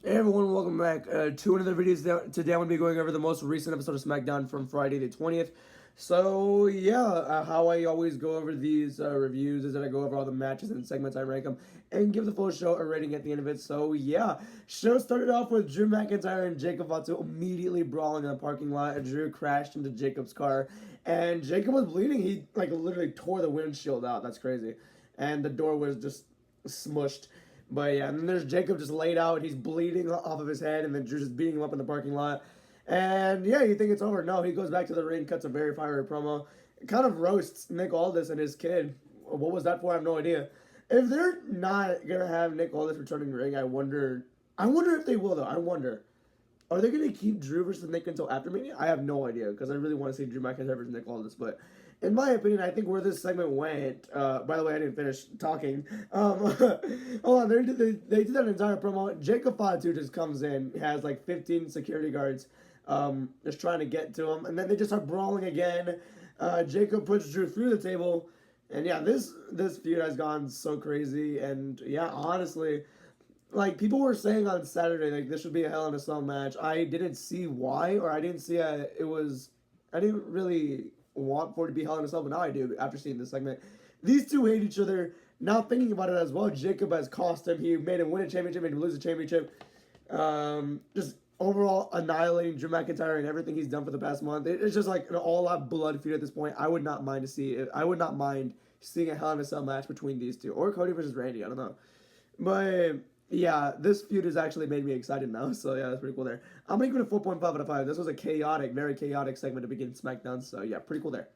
Hey everyone, welcome back to another video. Today I'm going to be going over the most recent episode of Smackdown from Friday the 20th. So yeah, how I always go over these reviews is that I go over all the matches and segments, I rank them, and give the full show a rating at the end of it. So yeah, show started off with Drew McIntyre and Jacob Fatu immediately brawling in the parking lot. Drew crashed into Jacob's car, and Jacob was bleeding. He like literally tore the windshield out. That's crazy, and the door was just smushed. But yeah, and then there's Jacob just laid out. He's bleeding off of his head, and then Drew's just beating him up in the parking lot. And yeah, you think it's over. No, he goes back to the ring, cuts a very fiery promo. It kind of roasts Nick Aldis and his kid. What was that for? I have no idea. If they're not gonna have Nick Aldis returning to the ring, I wonder. I wonder if they will though. I wonder. Are they gonna keep Drew versus Nick until after Mania? I have no idea because I really want to see Drew McIntyre versus Nick Aldis. But in my opinion, I think where this segment went. By the way, I didn't finish talking. Hold on, they did that entire promo. Jacob Fatu just comes in, has like 15 security guards, just trying to get to him, and then they just start brawling again. Jacob puts Drew through the table, and yeah, this feud has gone so crazy. And yeah, honestly, like people were saying on Saturday, like this should be a Hell in a Cell match. I didn't see why, or I didn't see it was. I didn't really want for it to be Hell in a Cell, but now I do after seeing this segment. These two hate each other. Now thinking about it as well, Jacob has cost him. He made him win a championship, made him lose a championship. Just overall annihilating Drew McIntyre and everything he's done for the past month. It's just like an all-out blood feud at this point. I would not mind to see it. I would not mind seeing a Hell in a Cell match between these two, or Cody versus Randy. I don't know, but yeah, this feud has actually made me excited now. So yeah, that's pretty cool there. I'm gonna give it a 4.5 out of 5. This was a chaotic, very chaotic segment to begin SmackDown. So yeah, pretty cool there.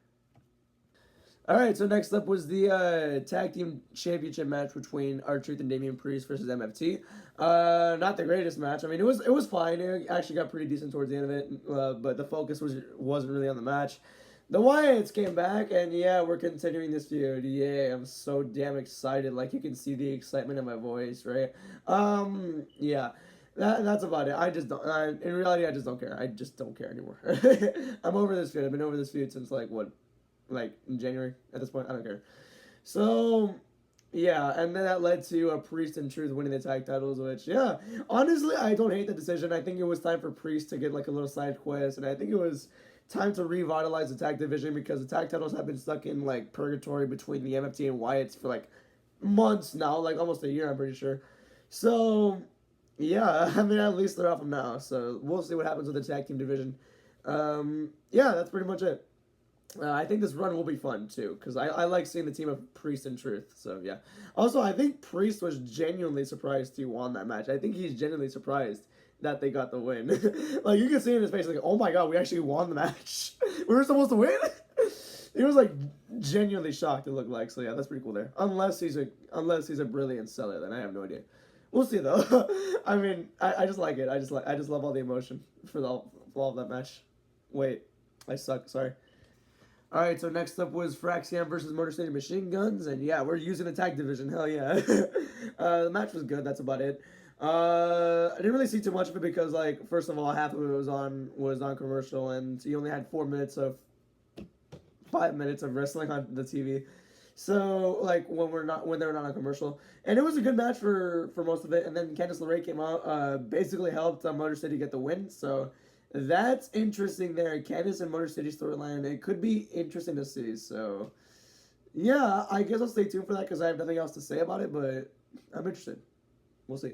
All right, so next up was the tag team championship match between R-Truth and Damian Priest versus MFT. Not the greatest match. I mean, it was fine. It actually got pretty decent towards the end of it, but the focus wasn't really on the match. The Wyatts came back, and yeah, we're continuing this feud. Yeah, I'm so damn excited. Like you can see the excitement in my voice, right? Yeah. That's about it. I just don't. In reality, I just don't care. I just don't care anymore. I'm over this feud. I've been over this feud since like what, like in January at this point. I don't care. So yeah, and then that led to a Priest and Truth winning the tag titles, which yeah, honestly, I don't hate the decision. I think it was time for Priest to get like a little side quest, and I think it was time to revitalize the tag division because the tag titles have been stuck in like purgatory between the MFT and Wyatt's for like months now, like almost a year, I'm pretty sure. So yeah, I mean at least they're off them now. So we'll see what happens with the tag team division. Yeah, that's pretty much it. I think this run will be fun too, because I like seeing the team of Priest and Truth. So yeah. Also, I think Priest was genuinely surprised he won that match. I think he's genuinely surprised that they got the win. Like you can see in his face, like, oh my god, we actually won the match. We were supposed to win. He was like genuinely shocked. It looked like. So yeah, that's pretty cool there. Unless he's a brilliant seller, then I have no idea. We'll see though. I mean, I just like it. I just love all the emotion for all of that match. Wait, I suck. Sorry. All right, so next up was Fraxian versus Motor City Machine Guns, and yeah, we're using the tag division. Hell yeah. The match was good. That's about it. I didn't really see too much of it because, like, first of all, half of it was on commercial, and you only had 5 minutes of wrestling on the TV. So like when they're not on commercial, and it was a good match for most of it. And then Candice LeRae came out, basically helped Motor City get the win. So that's interesting there. Candice and Motor City storyline. It could be interesting to see. So yeah, I guess I'll stay tuned for that because I have nothing else to say about it. But I'm interested. We'll see.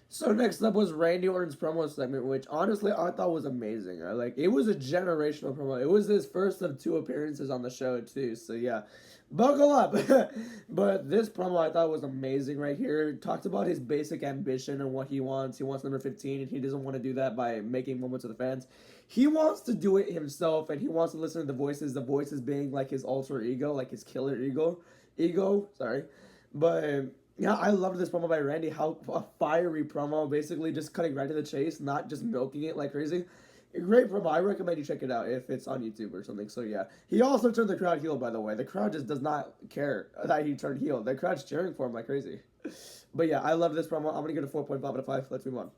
So next up was Randy Orton's promo segment, which honestly I thought was amazing. Like it was a generational promo. It was his first of two appearances on the show too. So yeah, buckle up. But this promo I thought was amazing right here. It talked about his basic ambition and what he wants. He wants number 15, and he doesn't want to do that by making moments with the fans. He wants to do it himself, and he wants to listen to the voices. The voices being like his alter ego, like his killer ego. Sorry, but yeah, I loved this promo by Randy. How a fiery promo, basically just cutting right to the chase, not just milking it like crazy. A great promo. I recommend you check it out if it's on YouTube or something. So yeah, he also turned the crowd heel. By the way, the crowd just does not care that he turned heel. The crowd's cheering for him like crazy. But yeah, I love this promo. I'm gonna give it a 4.5 out of 5. Let's move on.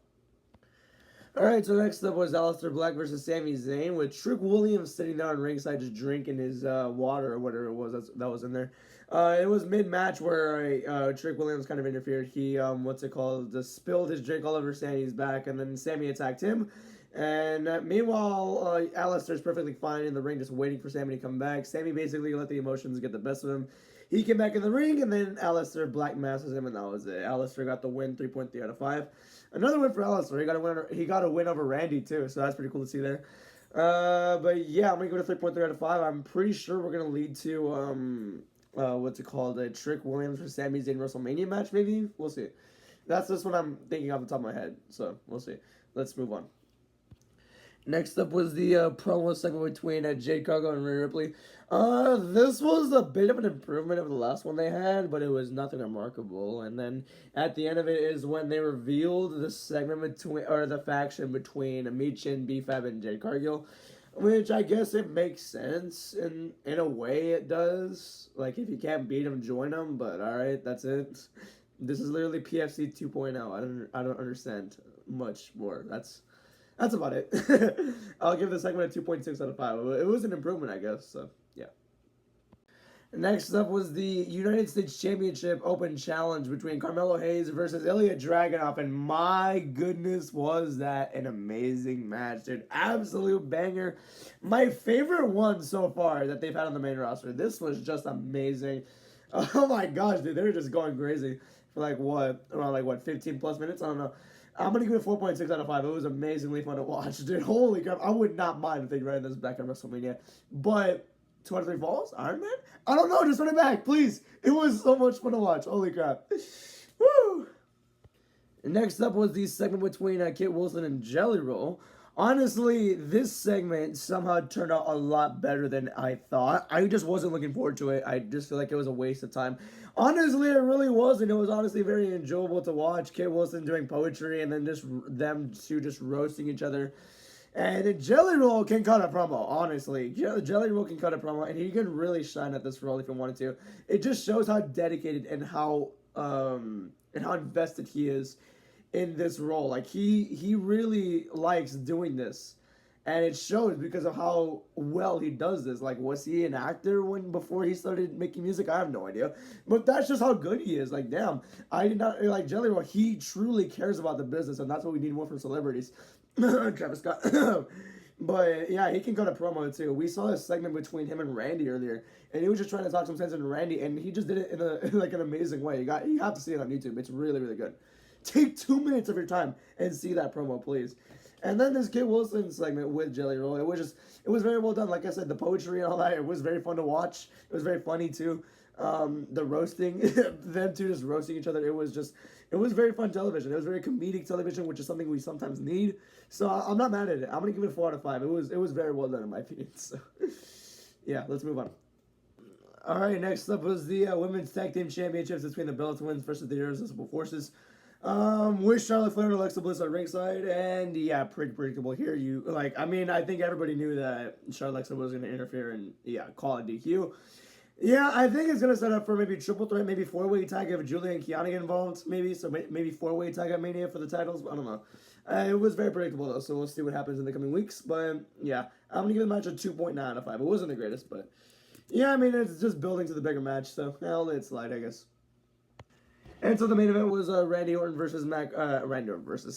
All right, so next up was Aleister Black versus Sami Zayn with Trick Williams sitting there on ringside just drinking his water or whatever it was that was in there. It was mid-match where Trick Williams kind of interfered. He, what's it called, just spilled his drink all over Sammy's back, and then Sammy attacked him. And meanwhile, Alistair's perfectly fine in the ring, just waiting for Sammy to come back. Sammy basically let the emotions get the best of him. He came back in the ring, and then Alistair black masses him, and that was it. Alistair got the win, 3.3 out of 5. Another win for Alistair. He got a win over Randy, too, so that's pretty cool to see there. But yeah, I'm going to go to 3.3 out of 5. I'm pretty sure we're going to lead to, what's it called, a Trick Williams for Sami Zayn WrestleMania match, maybe? We'll see. That's just what I'm thinking off the top of my head, so we'll see. Let's move on. Next up was the promo segment between Jade Cargill and Rhea Ripley. This was a bit of an improvement over the last one they had, but it was nothing remarkable. And then at the end of it is when they revealed the segment between, or the faction between Michin, B-Fab, and Jade Cargill, which I guess it makes sense in a way. It does. Like, if you can't beat them, join them. But all right, that's it. This is literally PFC 2.0. I don't understand much more. That's about it. I'll give the segment a 2.6 out of 5. It was an improvement, I guess, so, yeah. Next up was the United States Championship Open Challenge between Carmelo Hayes versus Ilya Dragunov, and my goodness, was that an amazing match, dude. Absolute banger. My favorite one so far that they've had on the main roster. This was just amazing. Oh my gosh, dude, they were just going crazy for around 15 plus minutes? I don't know. I'm going to give it 4.6 out of 5. It was amazingly fun to watch, dude. Holy crap. I would not mind if they ran this back at WrestleMania. But 2 out of 3 falls? Iron Man? I don't know. Just run it back, please. It was so much fun to watch. Holy crap. Woo! Next up was the segment between Kit Wilson and Jelly Roll. Honestly, this segment somehow turned out a lot better than I thought. I just wasn't looking forward to it. I just feel like it was a waste of time. Honestly, it really was, and it was honestly very enjoyable to watch. Kit Wilson doing poetry, and then just them two just roasting each other. And Jelly Roll can cut a promo, honestly. Jelly Roll can cut a promo, and he can really shine at this role if he wanted to. It just shows how dedicated and how invested he is in this role. Like, he really likes doing this, and it shows because of how well he does this. Like, was he an actor before he started making music? I have no idea, but that's just how good he is. Like, damn, I did not like Jelly Roll. He truly cares about the business, and that's what we need more from celebrities. Travis Scott. But yeah, he can cut a promo too. We saw a segment between him and Randy earlier, and he was just trying to talk some sense into Randy, and he just did it in an amazing way. You have to see it on YouTube. It's really, really good. Take 2 minutes of your time and see that promo, please. And then this Kit Wilson segment with Jelly Roll, it was very well done. Like I said, the poetry and all that, it was very fun to watch. It was very funny too. The roasting, them two just roasting each other, it was very fun television. It was very comedic television, which is something we sometimes need. So I'm not mad at it. I'm gonna give it a 4 out of 5. It was very well done in my opinion. So yeah, let's move on. All right, next up was the Women's Tag Team Championships between the Bella Twins versus the Irresistible Forces. With Charlotte Flair and Alexa Bliss at ringside, and yeah, pretty predictable here. I think everybody knew that Charlotte was going to interfere and call it DQ. Yeah, I think it's going to set up for maybe triple threat, maybe 4-way tag if Julia and Kiana get involved, maybe 4-way tag at Mania for the titles. I don't know. It was very predictable though, so we'll see what happens in the coming weeks. But yeah, I'm going to give the match a 2.9 out of 5. It wasn't the greatest, but yeah, I mean, it's just building to the bigger match, so I'll let it slide, I guess. And so the main event was Randy Orton and Matt Cardona's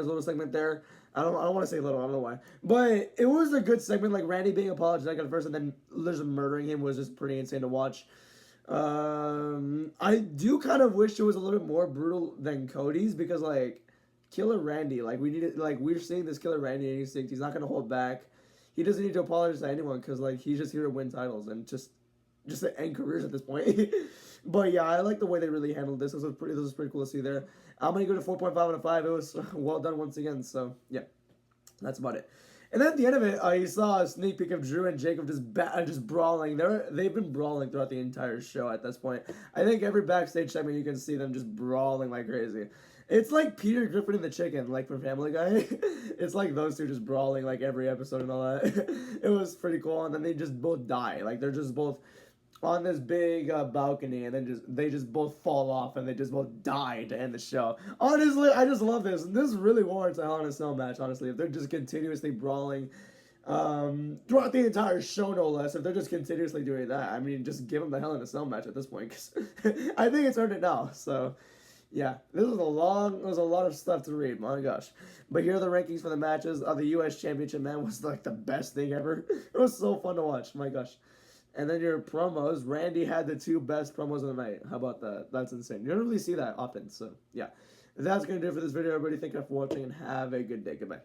little segment there. I don't want to say little, I don't know why. But it was a good segment, like Randy being apologetic at first and then just murdering him was just pretty insane to watch. I do kind of wish it was a little bit more brutal than Cody's because, like, Killer Randy, like, we're seeing this Killer Randy instinct. He's not going to hold back. He doesn't need to apologize to anyone because, like, he's just here to win titles and just to end careers at this point. But yeah, I like the way they really handled this. This was pretty cool to see there. I'm going to go to 4.5 out of 5. It was well done once again. So yeah, that's about it. And then at the end of it, you saw a sneak peek of Drew and Jacob just brawling. They've been brawling throughout the entire show at this point. I think every backstage segment you can see them just brawling like crazy. It's like Peter Griffin and the Chicken, like from Family Guy. It's like those two just brawling like every episode and all that. It was pretty cool. And then they just both die. Like they're just both on this big balcony, and then they just both fall off, and they just both die to end the show. Honestly, I just love this. This really warrants a Hell in a Cell match, honestly. If they're just continuously brawling, throughout the entire show, no less. If they're just continuously doing that, I mean, just give them the Hell in a Cell match at this point, because I think it's earned it now. So, yeah, this was a lot of stuff to read. My gosh, but here are the rankings for the matches. The U.S. Championship, man, was like the best thing ever. It was so fun to watch. My gosh. And then your promos, Randy had the 2 best promos of the night. How about that? That's insane. You don't really see that often. So, yeah. That's going to do it for this video, everybody. Thank you for watching, and have a good day. Goodbye.